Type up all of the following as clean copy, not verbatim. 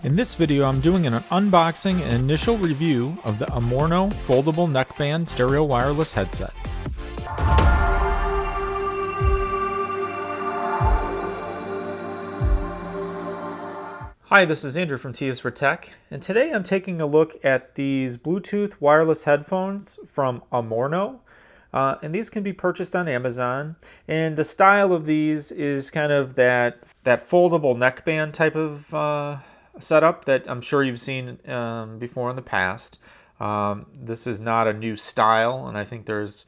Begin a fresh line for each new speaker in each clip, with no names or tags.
In this video, I'm doing an unboxing and initial review of the Amorno foldable neckband stereo wireless headset. Hi, this is Andrew from T is for Tech, and today I'm taking a look at these Bluetooth wireless headphones from Amorno. And these can be purchased on Amazon. And the style of these is kind of that foldable neckband type of setup that I'm sure you've seen before in the past. This is not a new style, and I think there's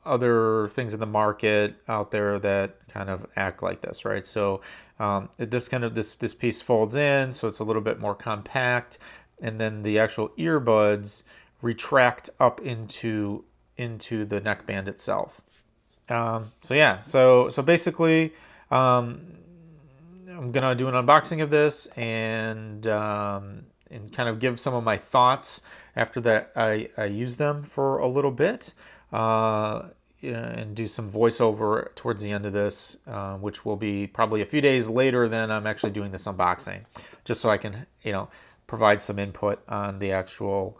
other things in the market out there that kind of act like this, right? So this piece folds in, so it's a little bit more compact, and then the actual earbuds retract up into the neckband itself. So basically, I'm gonna do an unboxing of this and kind of give some of my thoughts after that I use them for a little bit, and do some voiceover towards the end of this, which will be probably a few days later than I'm actually doing this unboxing, just so I can provide some input on the actual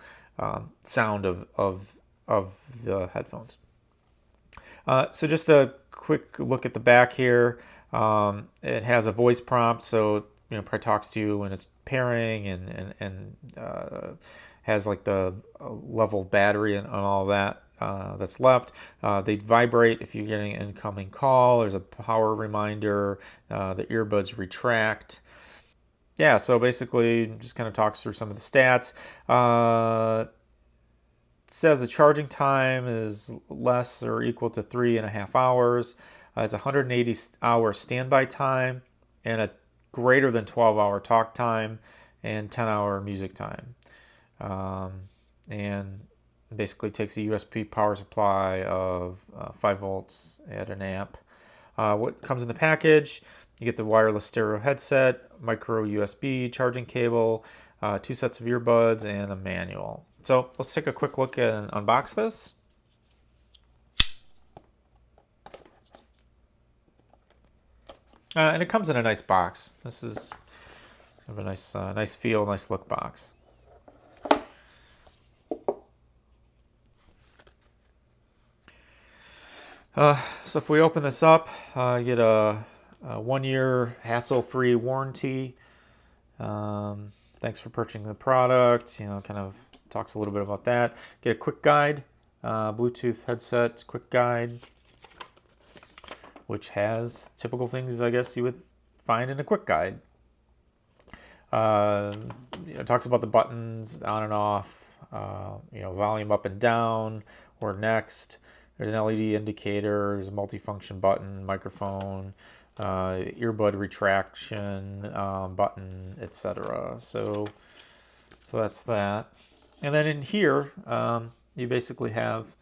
sound of the headphones. So just a quick look at the back here. It has a voice prompt, so probably talks to you when it's pairing, and has like the level battery and all that that's left. They vibrate if you're getting an incoming call. There's a power reminder. The earbuds retract. Yeah, so basically just kind of talks through some of the stats. Says the charging time is less or equal to 3.5 hours. It's 180-hour standby time and a greater than 12-hour talk time and 10-hour music time. And basically takes a USB power supply of 5 volts at an amp. What comes in the package? You get the wireless stereo headset, micro USB charging cable, 2 sets of earbuds, and a manual. So let's take a quick look and unbox this. And it comes in a nice box. This is kind of a nice feel, nice look box. So if we open this up, you get a 1-year hassle-free warranty. Thanks for purchasing the product. Kind of talks a little bit about that. Get a quick guide, Bluetooth headset quick guide, which has typical things I guess you would find in a quick guide. It talks about the buttons on and off, volume up and down or next. There's an LED indicator, there's a multifunction button, microphone, earbud retraction button, etc. So that's that. And then in here, you basically have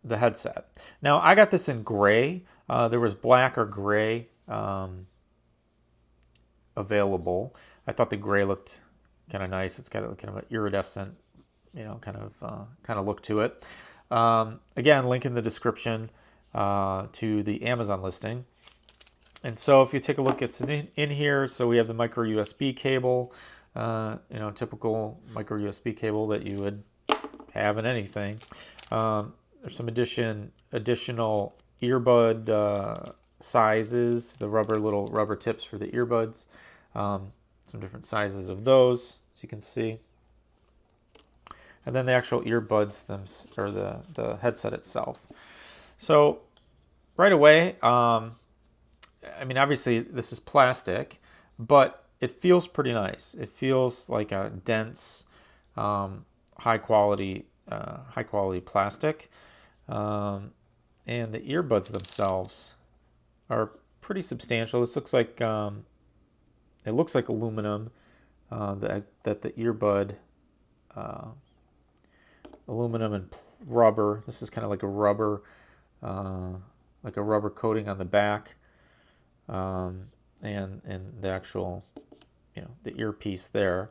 the headset. Now, I got this in gray. There was black or gray available. I thought the gray looked kind of nice. It's got kind of an iridescent, kind of look to it. Again, link in the description to the Amazon listing. And so if you take a look, it's in here. So we have the micro USB cable, typical micro USB cable that you would have in anything. There's some additional earbud sizes, the little rubber tips for the earbuds. Some different sizes of those, as you can see. And then the actual earbuds, or the headset itself. So right away, obviously this is plastic, but it feels pretty nice. It feels like a dense, high quality plastic. And the earbuds themselves are pretty substantial. This looks like it looks like aluminum. That the earbud, aluminum and rubber. This is kind of like a rubber coating on the back, and the actual, the earpiece there.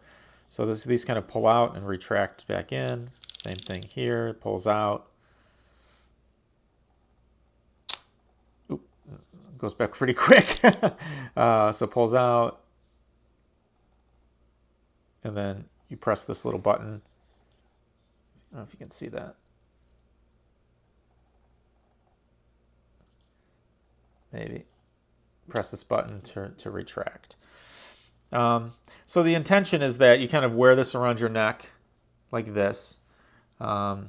So these kind of pull out and retract back in. Same thing here. It pulls out. Oop, goes back pretty quick. So pulls out. and then you press this little button. I don't know if you can see that. Maybe press this button to retract. So the intention is that you kind of wear this around your neck like this, and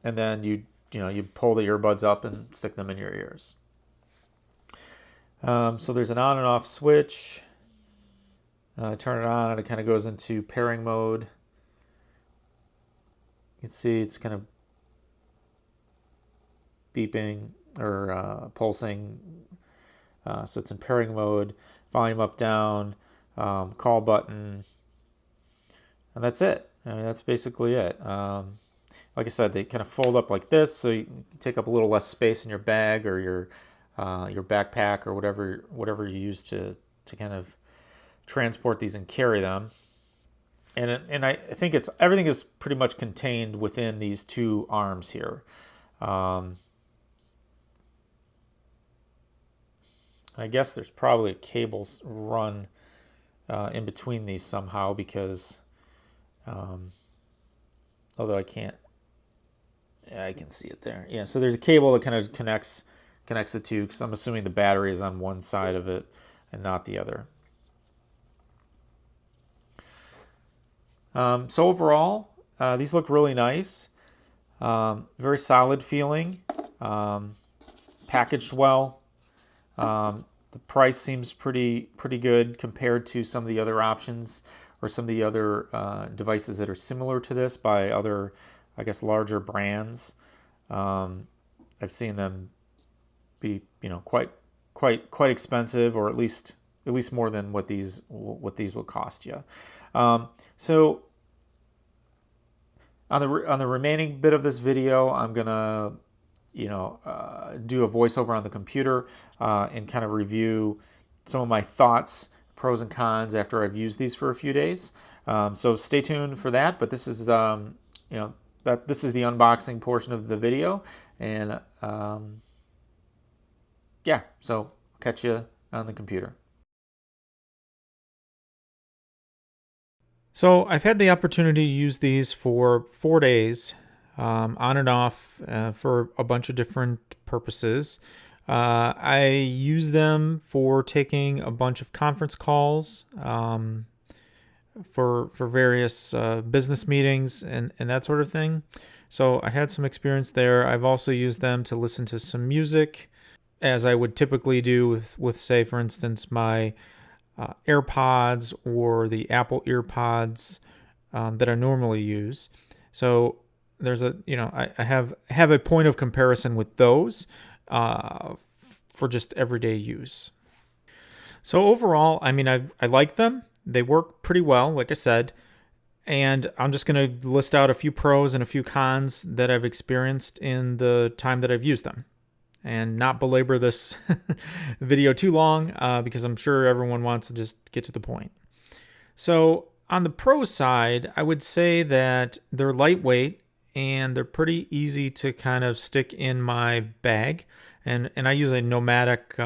then you pull the earbuds up and stick them in your ears. So there's an on and off switch. Turn it on and it kind of goes into pairing mode. You can see it's kind of beeping or pulsing. So it's in pairing mode. Volume up, down, call button, and that's it. I mean, that's basically it. Like I said, they kind of fold up like this, so you take up a little less space in your bag or your backpack or whatever you use to kind of transport these and carry them. And I think everything is pretty much contained within these two arms here. I guess there's probably a cable run in between these somehow, because although I can't, yeah, I can see it there. Yeah, so there's a cable that kind of connects the two, because I'm assuming the battery is on one side of it and not the other. So overall, these look really nice. Very solid feeling. Packaged well. The price seems pretty good compared to some of the other options or some of the other devices that are similar to this by other, I guess, larger brands. I've seen them be, quite expensive, or at least more than what these will cost you. So on the remaining bit of this video, I'm gonna do a voiceover on the computer and kind of review some of my thoughts, pros and cons after I've used these for a few days. So stay tuned for that. But this is this is the unboxing portion of the video, and yeah. So catch you on the computer. So I've had the opportunity to use these for 4 days, on and off, for a bunch of different purposes. I use them for taking a bunch of conference calls, for various business meetings and that sort of thing. So I had some experience there. I've also used them to listen to some music, as I would typically do with say, for instance, my AirPods or the Apple EarPods that I normally use. So there's I have a point of comparison with those for just everyday use. So overall, I mean, I like them. They work pretty well, like I said. And I'm just going to list out a few pros and a few cons that I've experienced in the time that I've used them, and not belabor this video too long, because I'm sure everyone wants to just get to the point. So on the pro side, I would say that they're lightweight and they're pretty easy to kind of stick in my bag. And I use a nomadic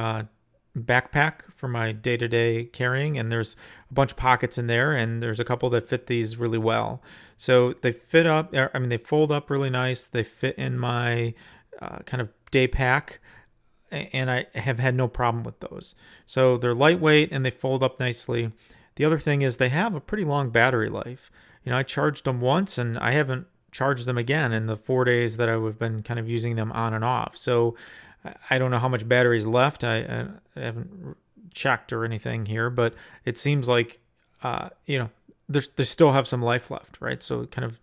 backpack for my day-to-day carrying, and there's a bunch of pockets in there, and there's a couple that fit these really well. So they fit up, I mean, they fold up really nice. They fit in my kind of day pack, and I have had no problem with those. So they're lightweight and they fold up nicely. The other thing is they have a pretty long battery life. I charged them once and I haven't charged them again in the 4 days that I've been kind of using them on and off. So I don't know how much battery is left. I haven't checked or anything here, but it seems like they still have some life left, right? So kind of,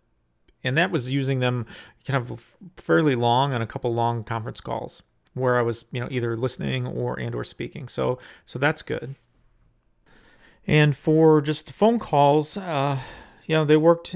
and that was using them kind of fairly long on a couple long conference calls where I was, either listening or speaking. So that's good. And for just the phone calls, they worked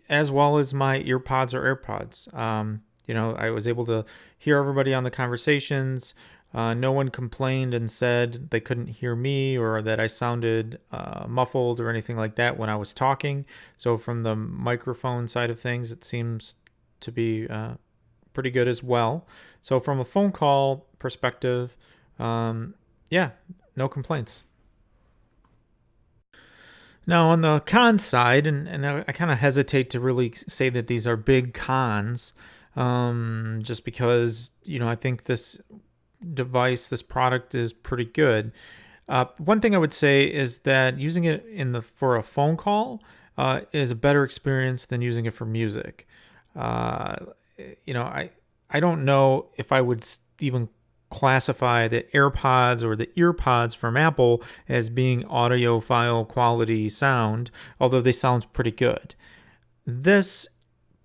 as well as my earpods or AirPods. I was able to hear everybody on the conversations. No one complained and said they couldn't hear me or that I sounded muffled or anything like that when I was talking. So from the microphone side of things, it seems to be pretty good as well. So from a phone call perspective, no complaints. Now, on the con side, and I kind of hesitate to really say that these are big cons, just because, I think this device, this product is pretty good. One thing I would say is that using it for a phone call is a better experience than using it for music. I don't know if I would even classify the AirPods or the EarPods from Apple as being audiophile quality sound, although they sound pretty good. This,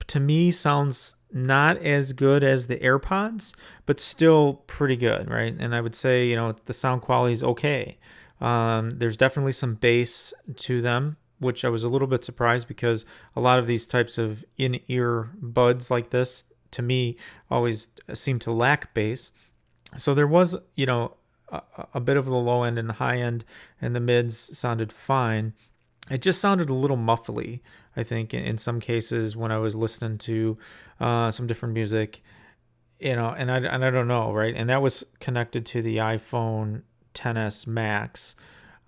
to me, sounds not as good as the AirPods, but still pretty good, right? And I would say, the sound quality is okay. There's definitely some bass to them, which I was a little bit surprised because a lot of these types of in-ear buds like this, to me, always seem to lack bass. So there was, a bit of the low end and the high end, and the mids sounded fine. It just sounded a little muffly, I think, in some cases when I was listening to some different music, and I don't know, right? And that was connected to the iPhone XS Max.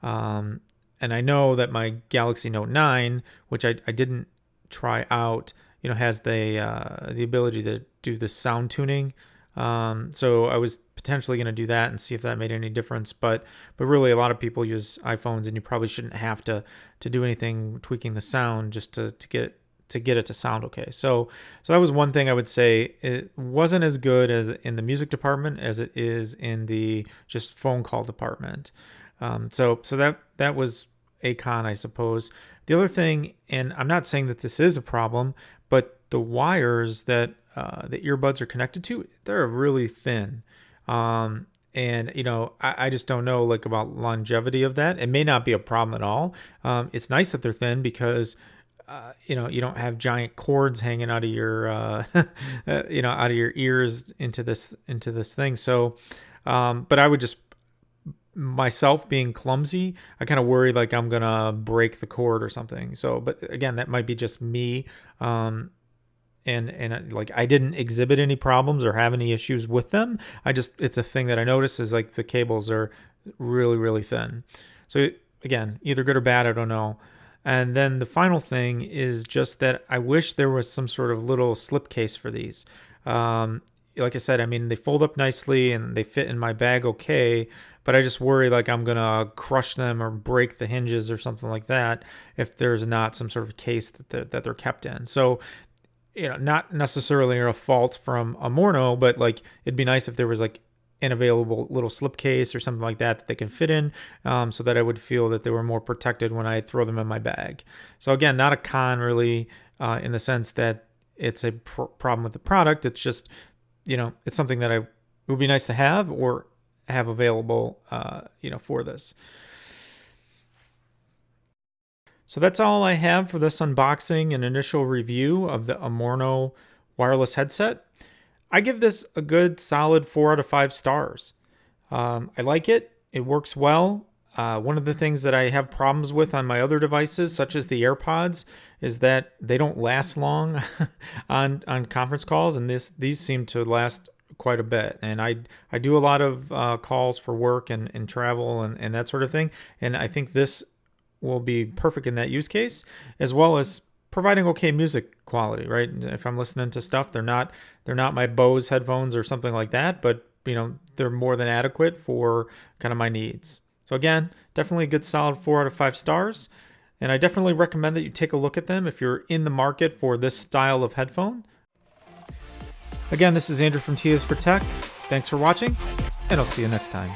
And I know that my Galaxy Note 9, which I didn't try out, has the ability to do the sound tuning. So I was potentially going to do that and see if that made any difference. But really, a lot of people use iPhones, and you probably shouldn't have to do anything tweaking the sound just to get it to sound okay. So that was one thing I would say. It wasn't as good as in the music department as it is in the just phone call department. So that was a con, I suppose. The other thing, and I'm not saying that this is a problem, but the wires that the earbuds are connected to, they're really thin. And, I just don't know about longevity of that. It may not be a problem at all. It's nice that they're thin because, you don't have giant cords hanging out of your, out of your ears into this thing. So, but I would just, myself being clumsy, I kind of worry I'm going to break the cord or something. So, but again, that might be just me. And I didn't exhibit any problems or have any issues with them. It's a thing that I noticed is the cables are really, really thin. So again, either good or bad, I don't know. And then the final thing is just that I wish there was some sort of little slipcase for these. Like I said, they fold up nicely and they fit in my bag okay, but I just worry I'm going to crush them or break the hinges or something like that if there's not some sort of case that they're kept in. So, not necessarily a fault from Amorno, but it'd be nice if there was an available little slipcase or something like that they can fit in, so that I would feel that they were more protected when I throw them in my bag. So again, not a con really, in the sense that it's a problem with the product. It's just, it's something that it would be nice to have or have available, for this. So that's all I have for this unboxing and initial review of the Amorno wireless headset. I give this a good solid 4 out of 5 stars. I like it. It works well. One of the things that I have problems with on my other devices, such as the AirPods, is that they don't last long on conference calls, and these seem to last quite a bit. And I do a lot of calls for work and travel and that sort of thing, and I think this will be perfect in that use case, as well as providing okay music quality, right? If I'm listening to stuff, they're not my Bose headphones or something like that, but they're more than adequate for kind of my needs. So again, definitely a good solid 4 out of 5 stars. And I definitely recommend that you take a look at them if you're in the market for this style of headphone. Again, this is Andrew from T is for Tech. Thanks for watching, and I'll see you next time.